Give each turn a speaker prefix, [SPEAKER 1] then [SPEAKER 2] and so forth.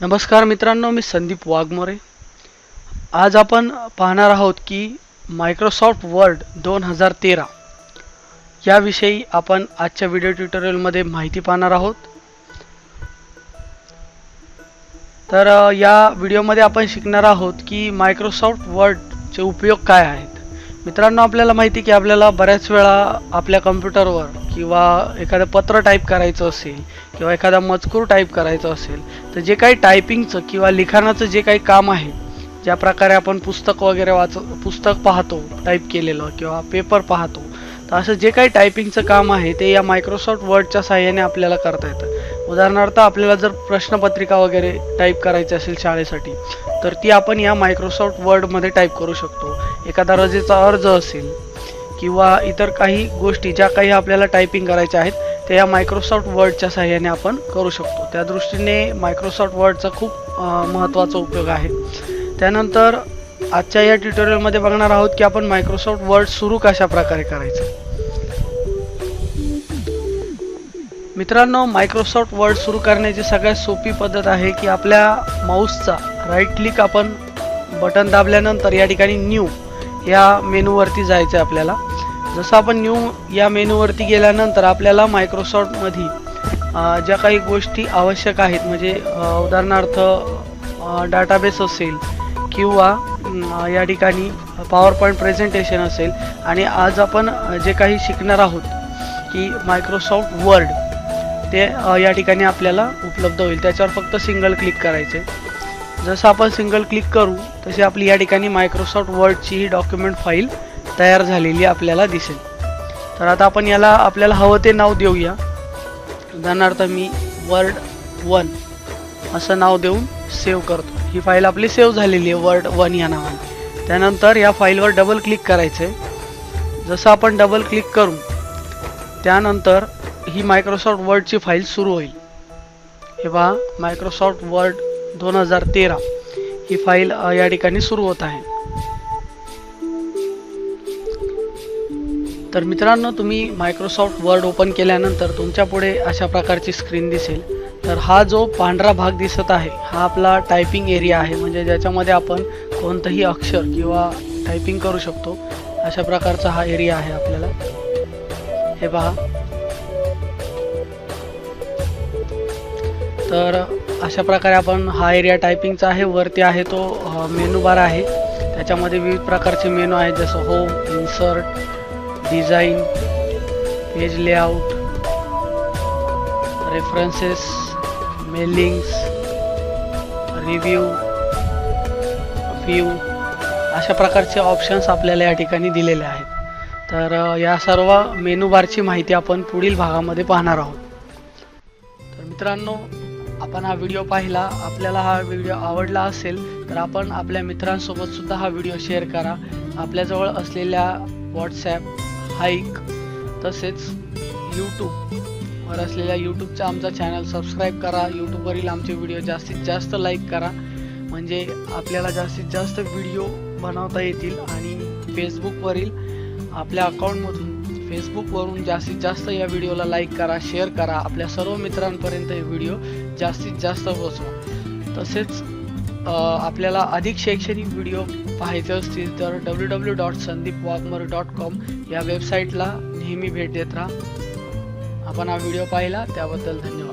[SPEAKER 1] नमस्कार मित्रांनो, मी संदीप वाघमोरे। आज आपण पाहणार आहोत की मायक्रोसॉफ्ट वर्ड 2013 याविषयी आपण आजच्या व्हिडिओ ट्युटोरियलमध्ये माहिती पाहणार आहोत। तर या व्हिडिओमध्ये आपण शिकणार आहोत की मायक्रोसॉफ्ट वर्डचे उपयोग काय आहेत। मित्रांनो, आपल्याला माहिती की आपल्याला बऱ्याच वेळा आपल्या कॉम्प्युटरवर किंवा एखादं पत्र टाईप करायचं असेल किंवा एखादा मजकूर टाईप करायचं असेल तर जे काही टायपिंगचं किंवा लिखाणाचं जे काही काम आहे, ज्या प्रकारे आपण पुस्तक वगैरे पुस्तक पाहतो टाईप केलेलं किंवा पेपर पाहतो, तर असं जे काही टायपिंगचं काम आहे ते या मायक्रोसॉफ्ट वर्डच्या सहाय्याने आपल्याला करता येतं। उदाहरणार्थ, आपल्याला जर प्रश्नपत्रिका वगैरे टाईप करायची असेल शाळेसाठी तर ती आपण या मायक्रोसॉफ्ट वर्डमध्ये टाईप करू शकतो। एखादा रजेचा अर्ज असेल किंवा इतर काही गोष्टी ज्या काही आपल्याला टायपिंग करायच्या आहेत ते या मायक्रोसॉफ्ट वर्डच्या सहाय्याने आपण करू शकतो। त्या दृष्टीने मायक्रोसॉफ्ट वर्डचा खूप महत्त्वाचा उपयोग आहे। त्यानंतर आजच्या या ट्युटोरियलमध्ये बघणार आहोत की आपण मायक्रोसॉफ्ट वर्ड सुरू कशा प्रकारे करायचं। मित्रांनो, मायक्रोसॉफ्ट वर्ड सुरू करण्याची सगळ्यात सोपी पद्धत आहे की आपल्या माऊसचा राईट क्लिक आपण बटन दाबल्यानंतर या ठिकाणी न्यू या मेनूवरती जायचं आहे आपल्याला। जसं आपण न्यू या मेनूवरती गेल्यानंतर आपल्याला मायक्रोसॉफ्टमध्ये ज्या काही गोष्टी आवश्यक आहेत, म्हणजे उदाहरणार्थ डाटाबेस असेल किंवा या ठिकाणी पॉवर पॉईंट प्रेझेंटेशन असेल, आणि आज आपण जे काही शिकणार आहोत की मायक्रोसॉफ्ट वर्ड ते या ठिकाणी आपल्याला उपलब्ध होईल। त्याच्यावर फक्त सिंगल क्लिक करायचे। जसं आपण सिंगल क्लिक करू तशी आपली या ठिकाणी मायक्रोसॉफ्ट वर्डची ही डॉक्युमेंट फाईल तयार झालेली आपल्याला दिसेल। तर आता आपण याला आपल्याला हवं ते नाव देऊया। उदाहरणार्थ मी वर्ड 1 असं नाव देऊन सेव्ह करतो। ही फाईल आपली सेव्ह झालेली आहे वर्ड 1 या नावाने। त्यानंतर या फाईलवर डबल क्लिक करायचे। जसं आपण डबल क्लिक करू त्यानंतर ही मायक्रोसॉफ्ट वर्डची फाईल सुरू होईल। हे पहा, मायक्रोसॉफ्ट वर्ड 2013 ही फाईल या ठिकाणी सुरू होत आहे। तर मित्रांनो, तुम्ही मायक्रोसॉफ्ट वर्ड ओपन केल्यानंतर तुमच्या पुढे अशा प्रकारची स्क्रीन दिसेल। तर हा जो पांढरा भाग दिसत आहे हा आपला टायपिंग एरिया आहे, म्हणजे ज्याच्यामध्ये आपण कोणतंही अक्षर किंवा टायपिंग करू शकतो। अशा प्रकारचा हा एरिया आहे आपल्याला। हे पहा, तर अशा प्रकारे आपण हा एरिया टायपिंगचा आहे। वरती आहे तो मेनू बार आहे, त्याच्यामध्ये विविध प्रकारचे मेनू आहेत, जसं home, insert, design, page layout, references, mailings, review, view, अशा प्रकारचे ऑप्शन्स आपल्याला या ठिकाणी दिलेले आहेत। तर या सर्व मेनू बारची माहिती आपण पुढील भागामध्ये पाहणार आहोत। तर मित्रांनो, आपण हा व्हिडिओ पाहिला, आपल्याला हा व्हिडिओ आवडला असेल तर आपण आपल्या मित्रांसोबत सुद्धा हा व्हिडिओ शेअर करा। आपल्याजवळ असलेल्या व्हॉट्सॲप, हाईक तसेच यूट्यूबवर असलेल्या यूट्यूबचा आमचा चॅनल सबस्क्राईब करा। यूट्यूबवरील आमचे व्हिडिओ जास्तीत जास्त लाईक करा, म्हणजे आपल्याला जास्तीत जास्त व्हिडिओ बनवता येतील। आणि फेसबुकवरील आपल्या अकाउंटमधून फेसबुकवरून जास्तीत जास्त या व्हिडिओला लाईक करा, शेअर करा, आपल्या सर्व मित्रांपर्यंत हे व्हिडिओ जास्तीत जास्त पोहोचवा। तसेच आपल्याला अधिक शैक्षणिक व्हिडिओ पाहायचे असतील तर www.sandipwagmore.com या वेबसाईटला नेहमी भेट देत राहा। आपण हा व्हिडिओ पाहिला त्याबद्दल धन्यवाद।